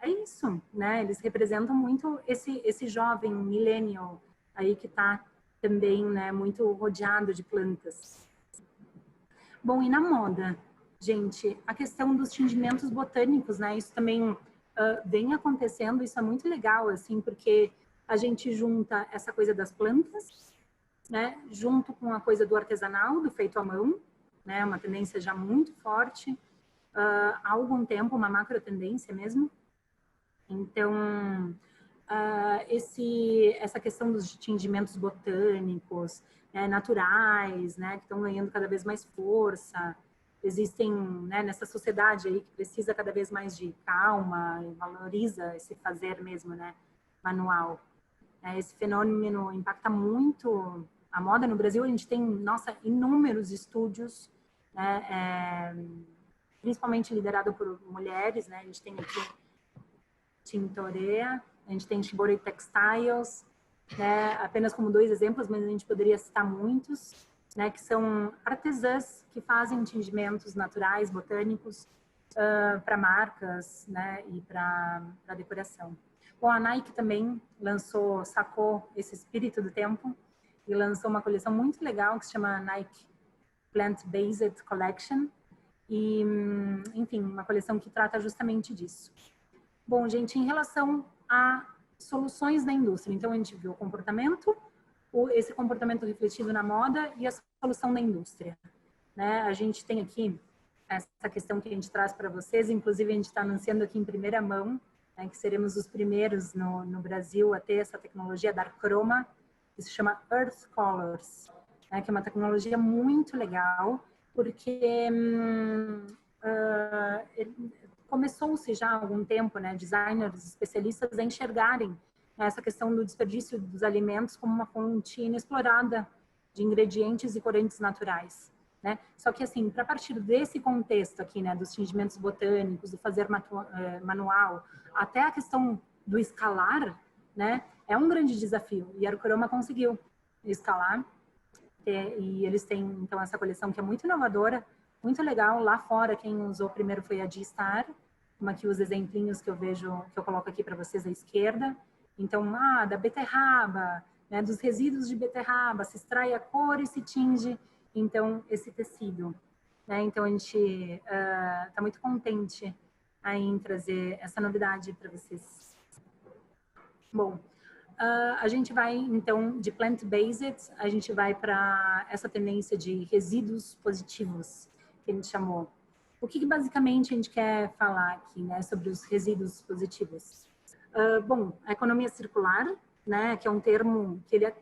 é isso, né, eles representam muito esse jovem millennial aí que está também, né, muito rodeado de plantas. Bom, e na moda? Gente, a questão dos tingimentos botânicos, né? Isso também vem acontecendo, isso é muito legal, assim, porque a gente junta essa coisa das plantas, né? Junto com a coisa do artesanal, do feito à mão, né? Uma tendência já muito forte, há algum tempo, uma macro tendência mesmo. Então, essa questão dos tingimentos botânicos, né, naturais, né? Que estão ganhando cada vez mais força, existem, né, nessa sociedade aí que precisa cada vez mais de calma e valoriza esse fazer mesmo, né, manual. Esse fenômeno impacta muito a moda no Brasil. A gente tem, nossa, inúmeros estúdios, né, principalmente liderado por mulheres, né, a gente tem aqui Tintorea, a gente tem Shibori Textiles, né, apenas como 2 exemplos, mas a gente poderia citar muitos, né, que são artesãs que fazem tingimentos naturais, botânicos, para marcas, né, e para decoração. Bom, a Nike também sacou esse espírito do tempo e lançou uma coleção muito legal que se chama Nike Plant-Based Collection e, enfim, uma coleção que trata justamente disso. Bom, gente, em relação a soluções da indústria, então a gente viu o comportamento, esse comportamento refletido na moda e a solução da indústria, né? A gente tem aqui essa questão que a gente traz para vocês, inclusive a gente está anunciando aqui em primeira mão, né, que seremos os primeiros no Brasil a ter essa tecnologia da Archroma, que se chama Earth Colors, né, que é uma tecnologia muito legal, porque começou-se já há algum tempo, né, designers especialistas a enxergarem essa questão do desperdício dos alimentos como uma fonte inexplorada de ingredientes e corantes naturais, né? Só que, assim, para partir desse contexto aqui, né, dos tingimentos botânicos, do fazer manual, até a questão do escalar, né, é um grande desafio. E a Archroma conseguiu escalar. E eles têm, então, essa coleção que é muito inovadora, muito legal. Lá fora, quem usou primeiro foi a G-Star, como aqui os exemplinhos que eu vejo, que eu coloco aqui para vocês à esquerda. Então, da beterraba, né, dos resíduos de beterraba, se extrai a cor e se tinge, então, esse tecido. Né? Então, a gente está muito contente aí em trazer essa novidade para vocês. Bom, a gente vai, então, de plant-based, a gente vai para essa tendência de resíduos positivos, que a gente chamou. O que basicamente a gente quer falar aqui, né, sobre os resíduos positivos? Bom, a economia circular, né, que é um termo que ele é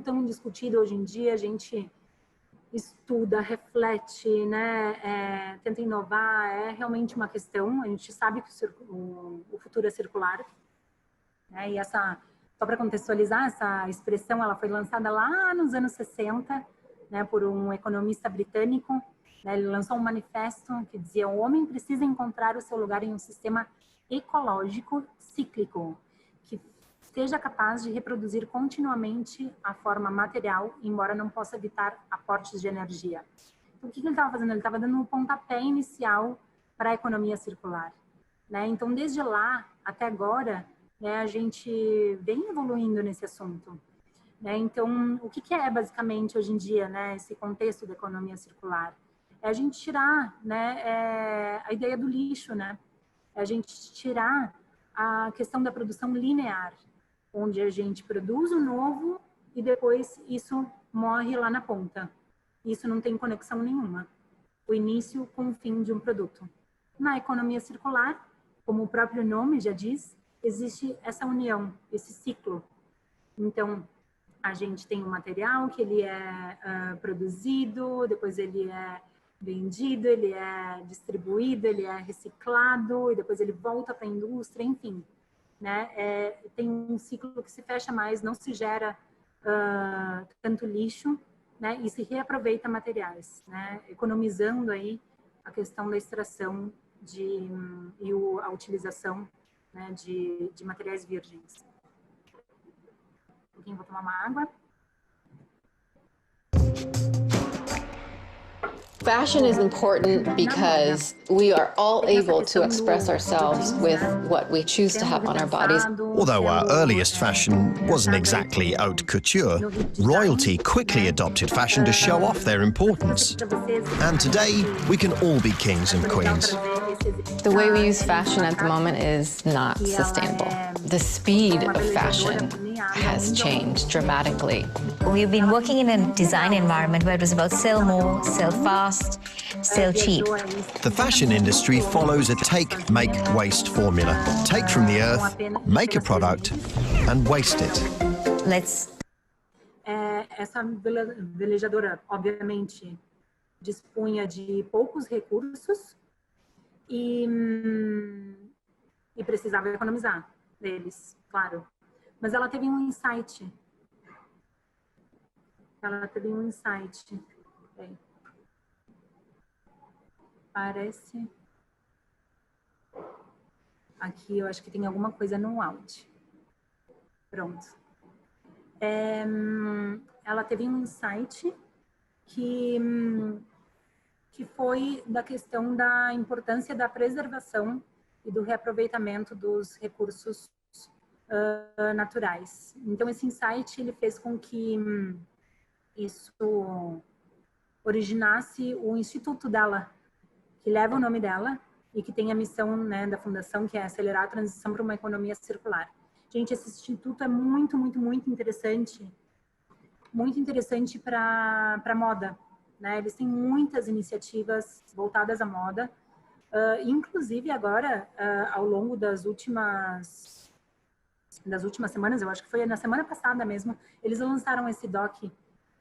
tão discutido hoje em dia, a gente estuda, reflete, né, tenta inovar, é realmente uma questão. A gente sabe que o futuro é circular, né, e essa, só para contextualizar, essa expressão, ela foi lançada lá nos anos 60, né, por um economista britânico, né, ele lançou um manifesto que dizia: o homem precisa encontrar o seu lugar em um sistema ecológico cíclico, que seja capaz de reproduzir continuamente a forma material, embora não possa evitar aportes de energia. Então, o que ele estava fazendo? Ele estava dando um pontapé inicial para a economia circular, né? Então, desde lá até agora, né, a gente vem evoluindo nesse assunto, né? Então, o que é basicamente hoje em dia, né, esse contexto da economia circular? É a gente tirar, né, a ideia do lixo, né? É a gente tirar a questão da produção linear, onde a gente produz o novo e depois isso morre lá na ponta. Isso não tem conexão nenhuma. O início com o fim de um produto. Na economia circular, como o próprio nome já diz, existe essa união, esse ciclo. Então, a gente tem um material que ele é produzido, depois ele é vendido, ele é distribuído, ele é reciclado e depois ele volta para a indústria, enfim, né? Tem um ciclo que se fecha mais, não se gera tanto lixo, né? E se reaproveita materiais, né? Economizando aí a questão da extração e a utilização, né, de materiais virgens. Um pouquinho, vou tomar uma água. Fashion is important because we are all able to express ourselves with what we choose to have on our bodies. Although our earliest fashion wasn't exactly haute couture, royalty quickly adopted fashion to show off their importance. And today, we can all be kings and queens. The way we use fashion at the moment is not sustainable. The speed of fashion has changed dramatically. We've been working in a design environment where it was about sell more, sell fast, sell cheap. The fashion industry follows a take, make, waste formula. Take from the earth, make a product, and waste it. Essa velejadora, obviamente, dispunha de poucos recursos e precisava economizar deles, claro. Mas ela teve um insight. Bem, parece... Aqui eu acho que tem alguma coisa no áudio. Pronto. Ela teve um insight que foi da questão da importância da preservação e do reaproveitamento dos recursos naturais. Então, esse insight ele fez com que isso originasse o instituto dela, que leva o nome dela e que tem a missão, né, da fundação, que é acelerar a transição para uma economia circular. Gente, esse instituto é muito interessante para moda, né? Eles têm muitas iniciativas voltadas à moda, inclusive agora, ao longo das últimas semanas, eu acho que foi na semana passada mesmo, eles lançaram esse doc que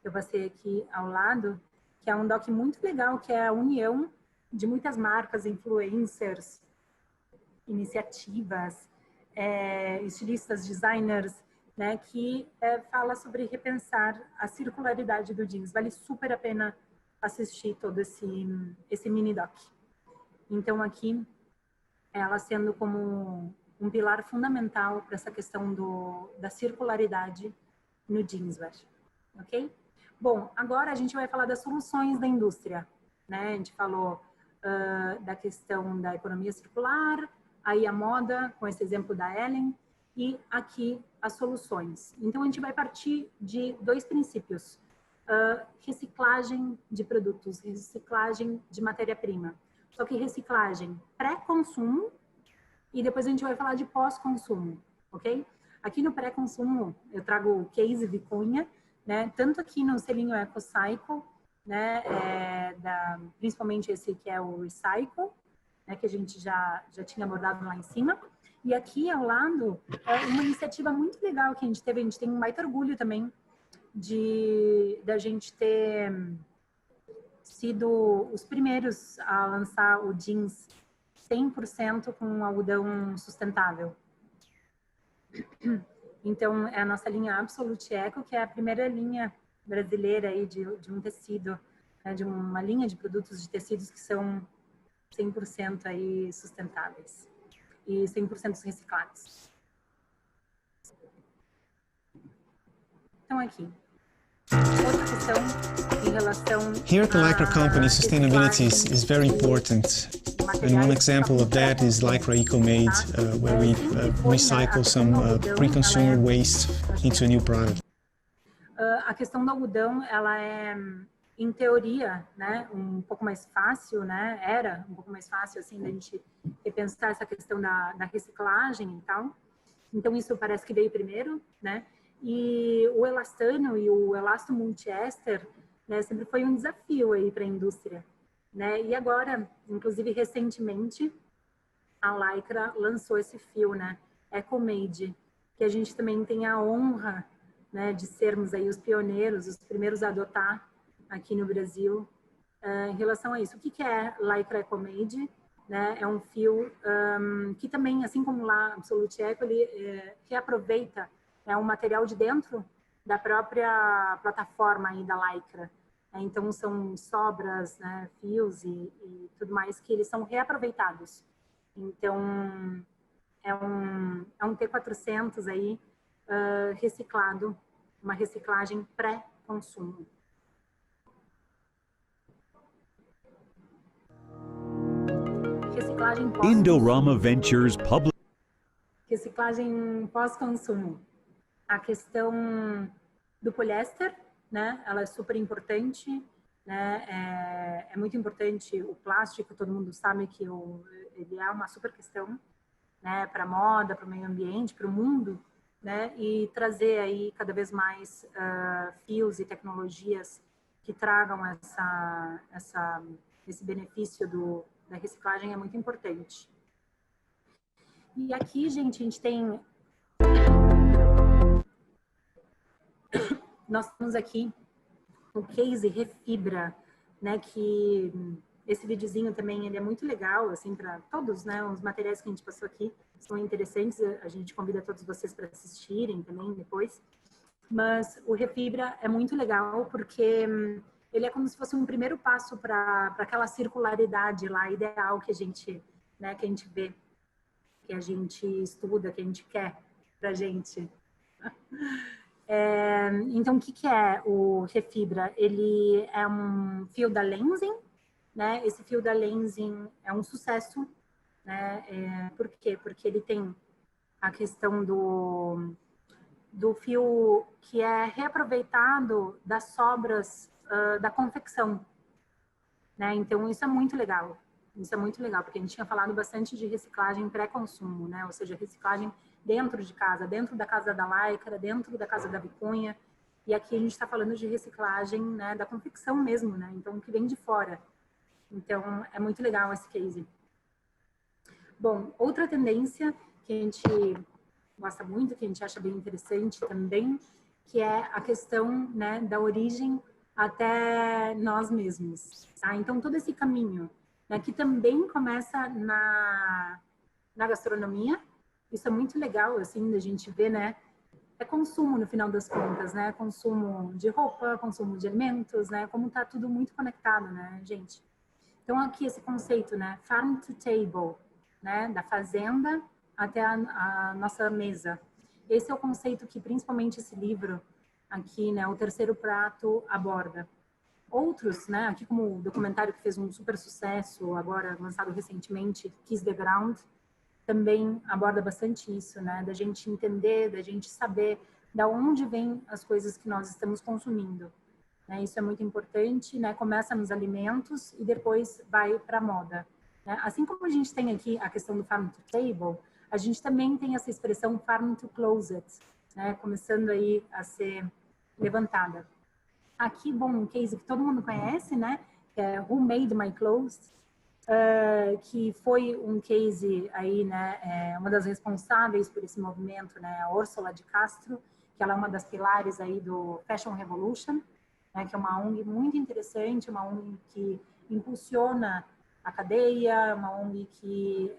eu passei aqui ao lado, que é um doc muito legal, que é a união de muitas marcas, influencers, iniciativas, estilistas, designers, né, que fala sobre repensar a circularidade do jeans. Vale super a pena assistir todo esse mini doc. Então, aqui, ela sendo como um pilar fundamental para essa questão da circularidade no jeanswear, ok? Bom, agora a gente vai falar das soluções da indústria, né? A gente falou da questão da economia circular, aí a moda, com esse exemplo da Ellen, e aqui as soluções. Então, a gente vai partir de dois princípios. Reciclagem de produtos, reciclagem de matéria-prima. Só que reciclagem pré-consumo e depois a gente vai falar de pós-consumo, ok? Aqui no pré-consumo, eu trago o case Vicunha, né? Tanto aqui no selinho EcoCycle, né? Principalmente esse que é o Recycle, né? Que a gente já tinha abordado lá em cima. E aqui ao lado, uma iniciativa muito legal que a gente tem um baita orgulho também da gente ter sido os primeiros a lançar o jeans 100% com algodão sustentável. Então, é a nossa linha Absolute Eco, que é a primeira linha brasileira aí de um tecido, né, de uma linha de produtos de tecidos que são 100% aí sustentáveis e 100% reciclados. Então, aqui. Outra questão em relação Here at the Lycra company, sustainability is very important. And one example of that is Lycra EcoMade, where we recycle some pre-consumer waste into a new product. A questão do algodão, ela é, em teoria, né, um pouco mais fácil, né? Era um pouco mais fácil, assim, da gente repensar essa questão da reciclagem e tal. Então, isso parece que veio primeiro, né? E o elastano e o elasto multiéster, né, sempre foi um desafio aí para a indústria, né? E agora, inclusive recentemente, a Lycra lançou esse fio, né, EcoMade, que a gente também tem a honra, né, de sermos aí os pioneiros, os primeiros a adotar aqui no Brasil em relação a isso. O que é Lycra EcoMade? Né? É um fio que também, assim como lá Absolute Eco, ele reaproveita, né, um material de dentro da própria plataforma aí da Lycra. Então, são sobras, né, fios e tudo mais que eles são reaproveitados. Então, é um T400 aí reciclado, uma reciclagem pré-consumo. Reciclagem pós-consumo. Indorama Ventures Public. Reciclagem pós-consumo. A questão do poliéster, né? Ela é super importante, né? É muito importante o plástico, todo mundo sabe que ele é uma super questão, né? Para a moda, para o meio ambiente, para o mundo, né? E trazer aí cada vez mais fios e tecnologias que tragam esse benefício da reciclagem é muito importante. E aqui, gente, a gente tem... Nós temos aqui o case Refibra, né, que esse videozinho também ele é muito legal, assim, para todos, né, os materiais que a gente passou aqui são interessantes, a gente convida todos vocês para assistirem também depois, mas o Refibra é muito legal porque ele é como se fosse um primeiro passo para aquela circularidade lá ideal que a gente, né, que a gente vê, que a gente estuda, que a gente quer pra gente. Então, o que é o Refibra? Ele é um fio da Lenzing, né? Esse fio da Lenzing é um sucesso, né? Por quê? Porque ele tem a questão do fio que é reaproveitado das sobras da confecção, né? Então, isso é muito legal. Isso é muito legal, porque a gente tinha falado bastante de reciclagem pré-consumo, né? Ou seja, reciclagem dentro de casa, dentro da casa da Lycra, dentro da casa da Vicunha. E aqui a gente está falando de reciclagem, né, da confecção mesmo, né? Então, que vem de fora. Então, é muito legal esse case. Bom, outra tendência que a gente gosta muito, que a gente acha bem interessante também, que é a questão, né, da origem até nós mesmos. Tá? Então, todo esse caminho, né, que também começa na gastronomia. Isso é muito legal, assim, da gente ver, né? É consumo, no final das contas, né? Consumo de roupa, consumo de alimentos, né? Como tá tudo muito conectado, né, gente? Então, aqui esse conceito, né? Farm to table, né? Da fazenda até a nossa mesa. Esse é o conceito que, principalmente, esse livro aqui, né? O Terceiro Prato aborda. Outros, né? Aqui como o documentário que fez um super sucesso, agora lançado recentemente, Kiss the Ground, também aborda bastante isso, né? Da gente entender, da gente saber da onde vêm as coisas que nós estamos consumindo. Né? Isso é muito importante, né? Começa nos alimentos e depois vai para a moda. Né? Assim como a gente tem aqui a questão do farm to table, a gente também tem essa expressão farm to closet, né, começando aí a ser levantada. Aqui, bom, um case que todo mundo conhece, né, que é Who Made My Clothes, que foi um case aí, né, uma das responsáveis por esse movimento, né, a Úrsula de Castro, que ela é uma das pilares aí do Fashion Revolution, né, que é uma ONG muito interessante, uma ONG que impulsiona a cadeia, uma ONG que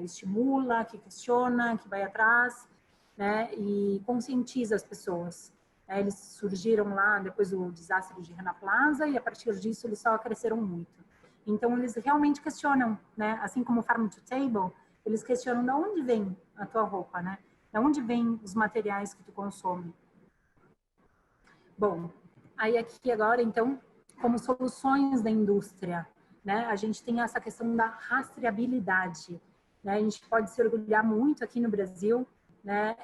estimula, que questiona, que vai atrás, né, e conscientiza as pessoas. Eles surgiram lá depois do desastre de Rana Plaza e a partir disso eles só cresceram muito. Então eles realmente questionam, né, assim como o Farm to Table, eles questionam de onde vem a tua roupa, né, de onde vem os materiais que tu consome. Bom, aí aqui agora então, como soluções da indústria, né, a gente tem essa questão da rastreabilidade, né, a gente pode se orgulhar muito aqui no Brasil, né,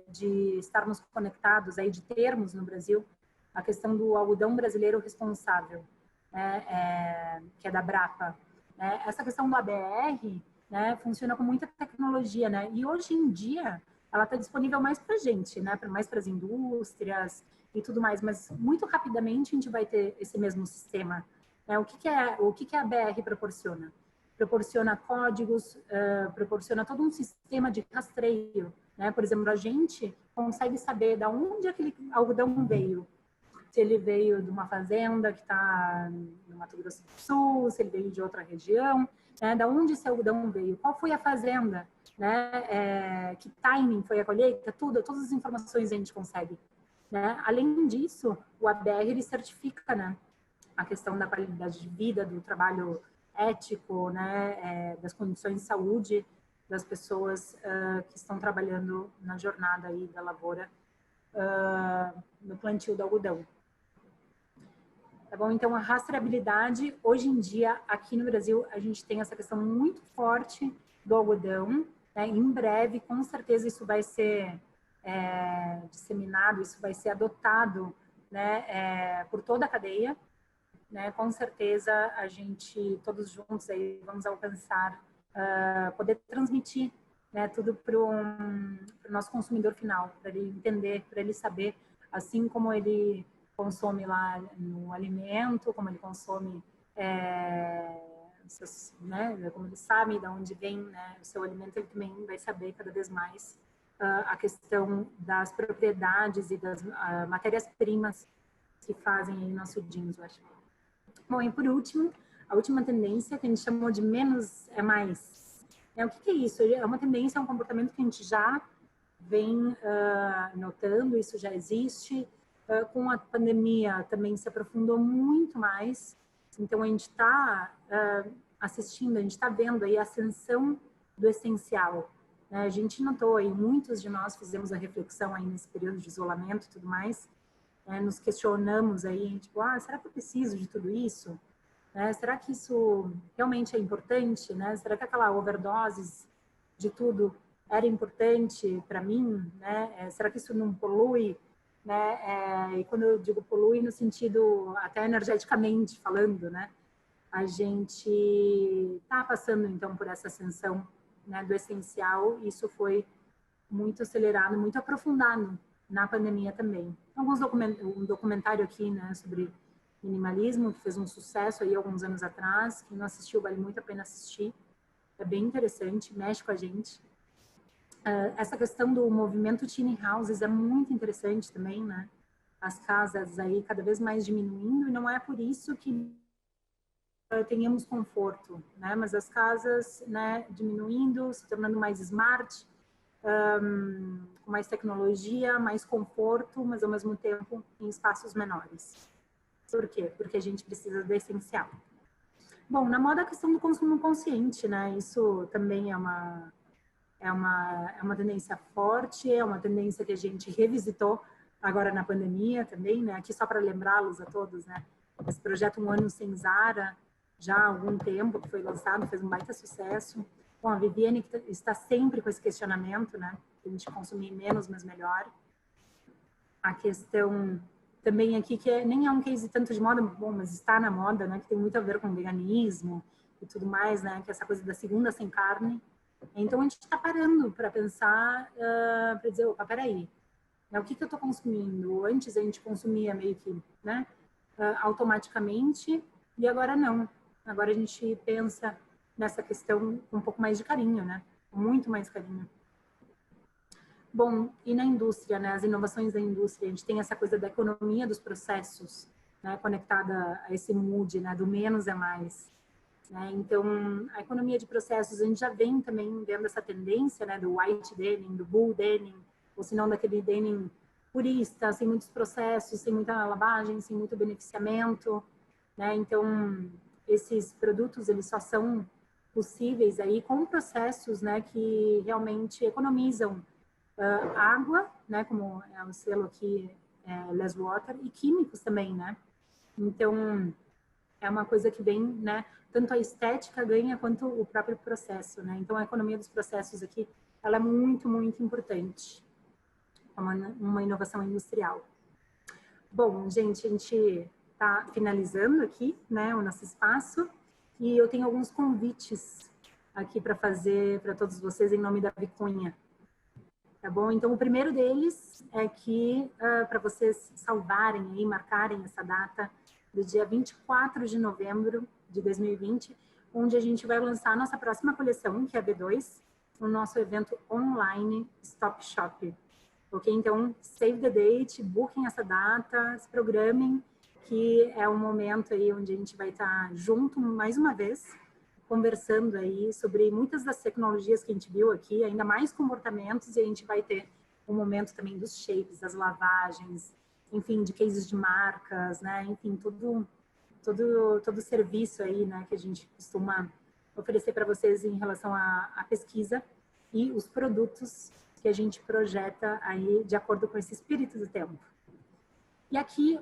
de estarmos conectados, aí, de termos no Brasil a questão do algodão brasileiro responsável, né, que é da Brapa. Né? Essa questão do ABR, né, funciona com muita tecnologia, né, e hoje em dia ela está disponível mais para a gente, né, mais para as indústrias e tudo mais, mas muito rapidamente a gente vai ter esse mesmo sistema. Né? O que a ABR proporciona? Proporciona códigos, proporciona todo um sistema de rastreio, né? Por exemplo, a gente consegue saber de onde aquele algodão veio. Se ele veio de uma fazenda que está no Mato Grosso do Sul, se ele veio de outra região, né? De onde esse algodão veio, qual foi a fazenda, né? Que timing foi a colheita, todas as informações a gente consegue. Né? Além disso, o ABR ele certifica, né, a questão da qualidade de vida, do trabalho ético, né, das condições de saúde das pessoas que estão trabalhando na jornada aí da lavoura, no plantio do algodão. Tá bom? Então, a rastreabilidade, hoje em dia, aqui no Brasil, a gente tem essa questão muito forte do algodão, né? Em breve, com certeza, isso vai ser disseminado, isso vai ser adotado, né, por toda a cadeia. Né, com certeza a gente, todos juntos aí, vamos alcançar, poder transmitir, né, tudo para o nosso consumidor final, para ele entender, para ele saber, assim como ele consome lá no alimento, como ele consome, né, como ele sabe de onde vem, né, o seu alimento, ele também vai saber cada vez mais a questão das propriedades e das matérias-primas que fazem aí nosso jeans, eu acho. Bom, e por último, a última tendência que a gente chamou de menos é mais. O que é isso? É uma tendência, é um comportamento que a gente já vem notando, isso já existe. Com a pandemia também se aprofundou muito mais. Então, a gente está assistindo, a gente está vendo aí a ascensão do essencial. A gente notou aí, muitos de nós fizemos a reflexão aí nesse período de isolamento e tudo mais, nos questionamos aí, tipo, será que eu preciso de tudo isso? Será que isso realmente é importante? Né? Será que aquela overdose de tudo era importante para mim? Né? Será que isso não polui? Né? E quando eu digo polui, no sentido até energeticamente falando, né? A gente está passando, então, por essa ascensão, né, do essencial, e isso foi muito acelerado, muito aprofundado na pandemia também. Um documentário aqui, né, sobre minimalismo, que fez um sucesso aí alguns anos atrás. Quem não assistiu, vale muito a pena assistir. É bem interessante, mexe com a gente. Essa questão do movimento tiny houses é muito interessante também, né? As casas aí cada vez mais diminuindo, e não é por isso que tenhamos conforto, né? Mas as casas, né, diminuindo, se tornando mais smart, com mais tecnologia, mais conforto, mas ao mesmo tempo em espaços menores. Por quê? Porque a gente precisa do essencial. Bom, na moda a questão do consumo consciente, né? Isso também é uma tendência forte, é uma tendência que a gente revisitou agora na pandemia também, né? Aqui só para lembrá-los a todos, né? Esse projeto Um Ano Sem Zara, já há algum tempo que foi lançado, fez um baita sucesso. Bom, a Viviane está sempre com esse questionamento, né? A gente consumir menos, mas melhor. A questão também aqui, que nem é um case tanto de moda, bom, mas está na moda, né? Que tem muito a ver com veganismo e tudo mais, né? Que é essa coisa da segunda sem carne, Então, a gente está parando para pensar, para dizer, opa, peraí, o que eu estou consumindo? Antes a gente consumia meio que, né, automaticamente, e agora não. Agora a gente pensa nessa questão com um pouco mais de carinho, né? Muito mais carinho. Bom, e na indústria, né? As inovações da indústria, a gente tem essa coisa da economia dos processos, né? Conectada a esse mood, né? Do menos é mais. Né? Então, a economia de processos, a gente já vem também vendo essa tendência, né? Do white denim, do bull denim, ou se não daquele denim purista, sem muitos processos, sem muita lavagem, sem muito beneficiamento, né? Então, esses produtos, eles só são possíveis aí com processos, né? Que realmente economizam água, né? Como é o selo aqui, less water, e químicos também, né? Então, é uma coisa que vem, né? Tanto a estética ganha quanto o próprio processo, né? Então, a economia dos processos aqui, ela é muito, muito importante. É uma inovação industrial. Bom, gente, a gente está finalizando aqui, né, o nosso espaço, e eu tenho alguns convites aqui para fazer para todos vocês em nome da Vicunha. Tá bom? Então, o primeiro deles é que, para vocês salvarem e marcarem essa data do dia 24 de novembro de 2020, onde a gente vai lançar a nossa próxima coleção, que é a B2, no nosso evento online Stop Shop. Ok? Então, save the date, booking essa data, se programem, que é um momento aí onde a gente vai estar junto mais uma vez, conversando aí sobre muitas das tecnologias que a gente viu aqui, ainda mais comportamentos, e a gente vai ter um momento também dos shapes, das lavagens, enfim, de cases de marcas, né? Enfim, todo serviço aí, né, que a gente costuma oferecer para vocês em relação à pesquisa e os produtos que a gente projeta aí de acordo com esse espírito do tempo. E aqui...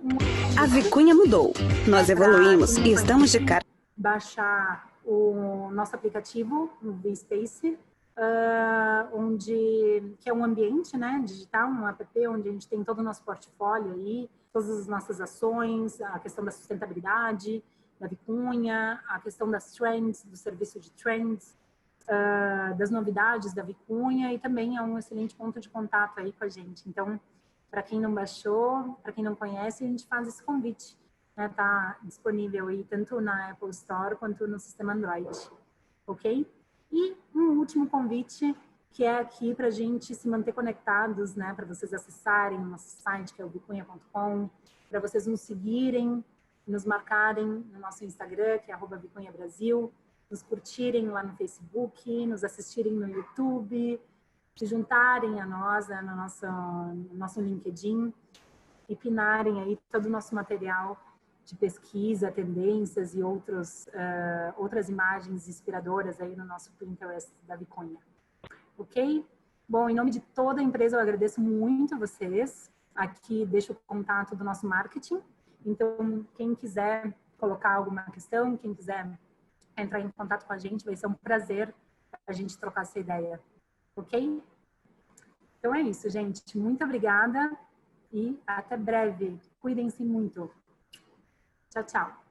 A Vicunha mudou. Nós evoluímos e estamos de cara. Baixar o nosso aplicativo, o VSpace, que é um ambiente, né, digital, um app onde a gente tem todo o nosso portfólio aí, todas as nossas ações, a questão da sustentabilidade, da Vicunha, a questão das trends, do serviço de trends, das novidades da Vicunha, e também é um excelente ponto de contato aí com a gente. Então, para quem não baixou, para quem não conhece, a gente faz esse convite. Está disponível aí tanto na Apple Store quanto no sistema Android. Ok? E um último convite, que é aqui para a gente se manter conectados, né? Para vocês acessarem o nosso site, que é o vicunha.com, para vocês nos seguirem, nos marcarem no nosso Instagram, que é @vicunhabrasil, nos curtirem lá no Facebook, nos assistirem no YouTube, se juntarem a nós, né, no nosso LinkedIn, e pinarem aí todo o nosso material de pesquisa, tendências e outras imagens inspiradoras aí no nosso Pinterest da Vicunha. Ok? Bom, em nome de toda a empresa, eu agradeço muito a vocês. Aqui deixo o contato do nosso marketing. Então, quem quiser colocar alguma questão, quem quiser entrar em contato com a gente, vai ser um prazer a gente trocar essa ideia. Ok? Então é isso, gente. Muito obrigada e até breve. Cuidem-se muito. Tchau, tchau.